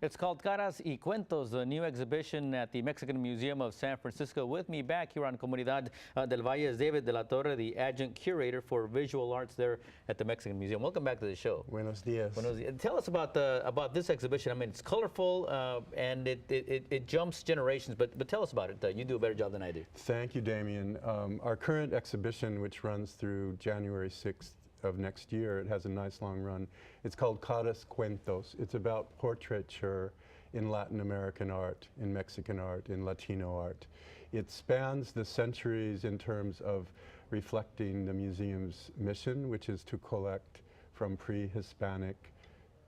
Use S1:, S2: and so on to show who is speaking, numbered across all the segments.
S1: It's called Caras y Cuentos, the new exhibition at the Mexican Museum of San Francisco. With me back here on Comunidad del Valle is David de la Torre, the adjunct curator for visual arts there at the Mexican Museum. Welcome back to the show.
S2: Buenos dias.
S1: Buenos dias. Tell us about this exhibition. I mean, it's colorful and it jumps generations, but tell us about it. You do a better job than I do.
S2: Thank you, Damien. Our current exhibition, which runs through January 6th of next year, it has a nice long run. It's called Caras Cuentos. It's about portraiture in Latin American art, in Mexican art, in Latino art. It spans the centuries in terms of reflecting the museum's mission, which is to collect from pre-Hispanic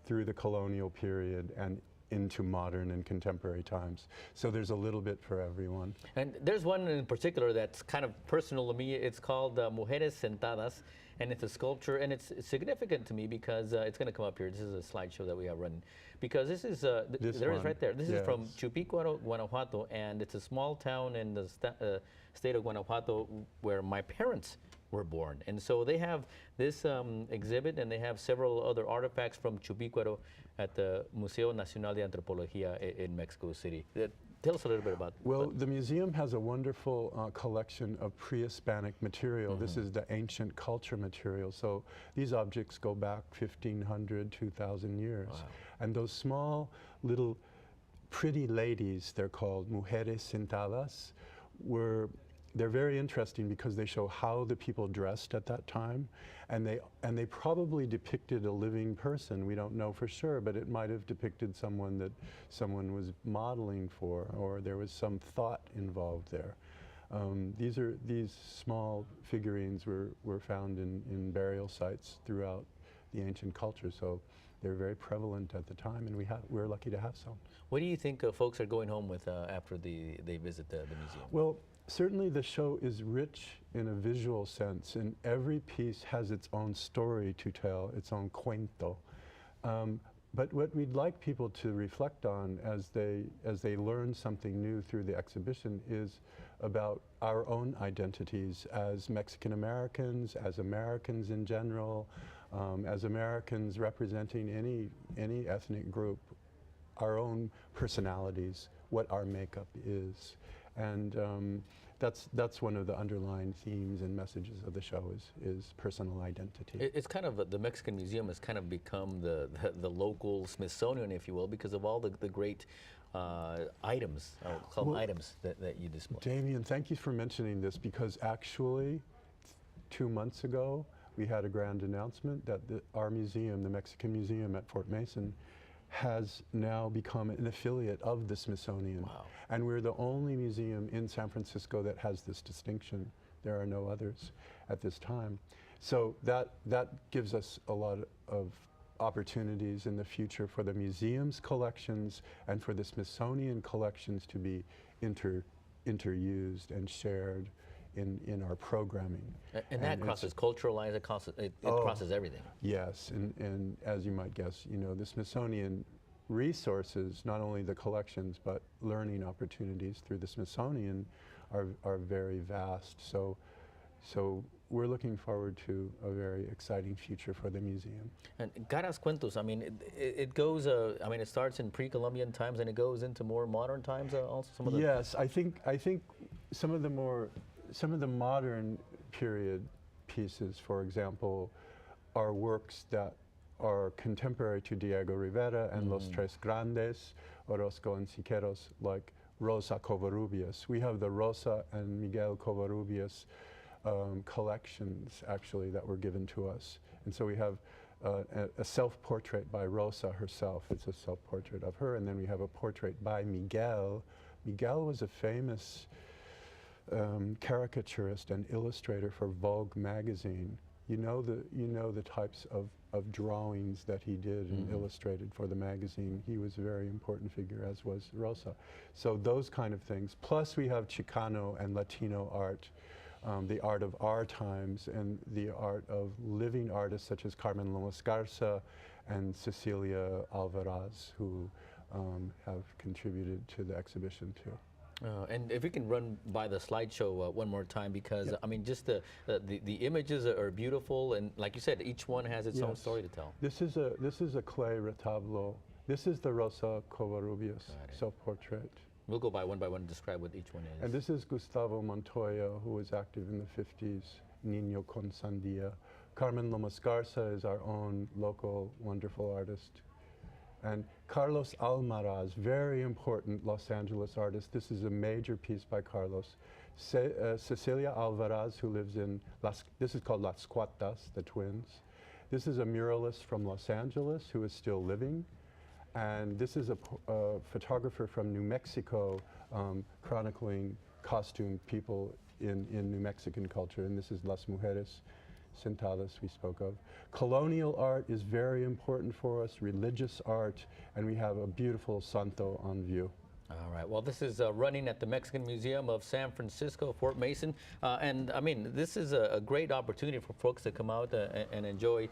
S2: through the colonial period and into modern and contemporary times. So there's a little bit for everyone.
S1: And there's one in particular that's kind of personal to me. It's called Mujeres Sentadas, and it's a sculpture, and it's significant to me because it's going to come up here. This is a slideshow that we have running. Because this is, there is right there. This is from Chupicuaro, Guanajuato, and it's a small town in the state of Guanajuato where my parents were born. And so they have this exhibit, and they have several other artifacts from Chupicuaro at the Museo Nacional de Antropología in Mexico City. Tell us a little bit about
S2: Well, the museum has a wonderful collection of pre-Hispanic material. Mm-hmm. This is the ancient culture material. So these objects go back 1,500, 2,000 years. Wow. And those small little pretty ladies, they're called Mujeres Sentadas, they're very interesting because they show how the people dressed at that time, and they probably depicted a living person. We don't know for sure, but it might have depicted someone that someone was modeling for, or there was some thought involved there. These small figurines were found in burial sites throughout the ancient culture, so they're very prevalent at the time, and we're lucky to have some.
S1: What do you think folks are going home with after they visit the museum?
S2: Well, certainly the show is rich in a visual sense, and every piece has its own story to tell, its own cuento. But what we'd like people to reflect on as they learn something new through the exhibition is about our own identities as Mexican Americans, as Americans in general, as Americans representing any ethnic group, our own personalities, what our makeup is. And that's one of the underlying themes and messages of the show is personal identity.
S1: It's kind of, the Mexican Museum has kind of become the local Smithsonian, if you will, because of all the great items, I'll call them items that you display.
S2: Damien, thank you for mentioning this, because actually 2 months ago we had a grand announcement that our museum, the Mexican Museum at Fort Mason, has now become an affiliate of the Smithsonian.
S1: Wow.
S2: And we're the only museum in San Francisco that has this distinction. There are no others at this time. So that gives us a lot of opportunities in the future for the museum's collections and for the Smithsonian collections to be interused and shared in our programming.
S1: And that crosses cultural lines, it crosses everything.
S2: Yes, and as you might guess, you know, the Smithsonian resources, not only the collections, but learning opportunities through the Smithsonian are very vast. So we're looking forward to a very exciting future for the museum.
S1: And Caras Cuentos, I mean, it goes, I mean, it starts in pre-Columbian times and it goes into more modern times also? Some of the
S2: Yes, I think some of the modern period pieces, for example, are works that are contemporary to Diego Rivera and Los Tres Grandes, Orozco and Siqueiros, like Rosa Covarrubias. We have the Rosa and Miguel Covarrubias collections, actually, that were given to us. And so we have a self-portrait by Rosa herself. It's a self-portrait of her. And then we have a portrait by Miguel. Miguel was a famous caricaturist and illustrator for Vogue magazine. You know the types of drawings that he did and illustrated for the magazine. He was a very important figure, as was Rosa. So those kind of things. Plus we have Chicano and Latino art, the art of our times, and the art of living artists such as Carmen Lomas Garza and Cecilia Alvarez, who have contributed to the exhibition too.
S1: And if we can run by the slideshow one more time, because I mean, just the images are beautiful, and like you said, each one has its own story to tell.
S2: This is a clay retablo This is the Rosa Covarrubias
S1: Got it.
S2: self-portrait.
S1: We'll go by one and describe what each one is.
S2: And this is Gustavo Montoya, who was active in the 50s, Niño con Sandía. Carmen Lomas Garza is our own local wonderful artist. And Carlos Almaraz, very important Los Angeles artist. This is a major piece by Carlos. Cecilia Alvarez, who lives in, this is called Las Cuatas, the twins. This is a muralist from Los Angeles who is still living. And this is a photographer from New Mexico chronicling costume people in New Mexican culture. And this is Las Mujeres Sentadas we spoke of. Colonial art is very important for us, religious art, and we have a beautiful Santo on view.
S1: All right. Well, this is running at the Mexican Museum of San Francisco, Fort Mason. And I mean, this is a great opportunity for folks to come out and enjoy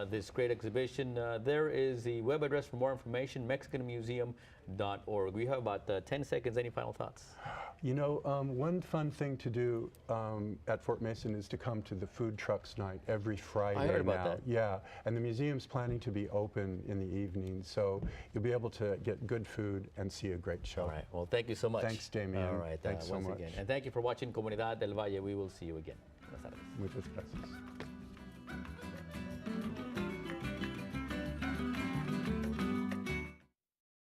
S1: this great exhibition. There is the web address for more information, mexicanmuseum.org. We have about 10 seconds. Any final thoughts?
S2: You know, one fun thing to do at Fort Mason is to come to the food trucks night every Friday.
S1: I heard about
S2: now.
S1: that.
S2: Yeah, and the museum's planning to be open in the evening, so you'll be able to get good food and see a great show.
S1: All right. Well, thank you so much.
S2: Thanks, Damien.
S1: All right.
S2: Thanks so
S1: once
S2: much.
S1: again. And thank you for watching Comunidad del Valle. We will see you again. Buenas tardes.
S2: Muchas gracias.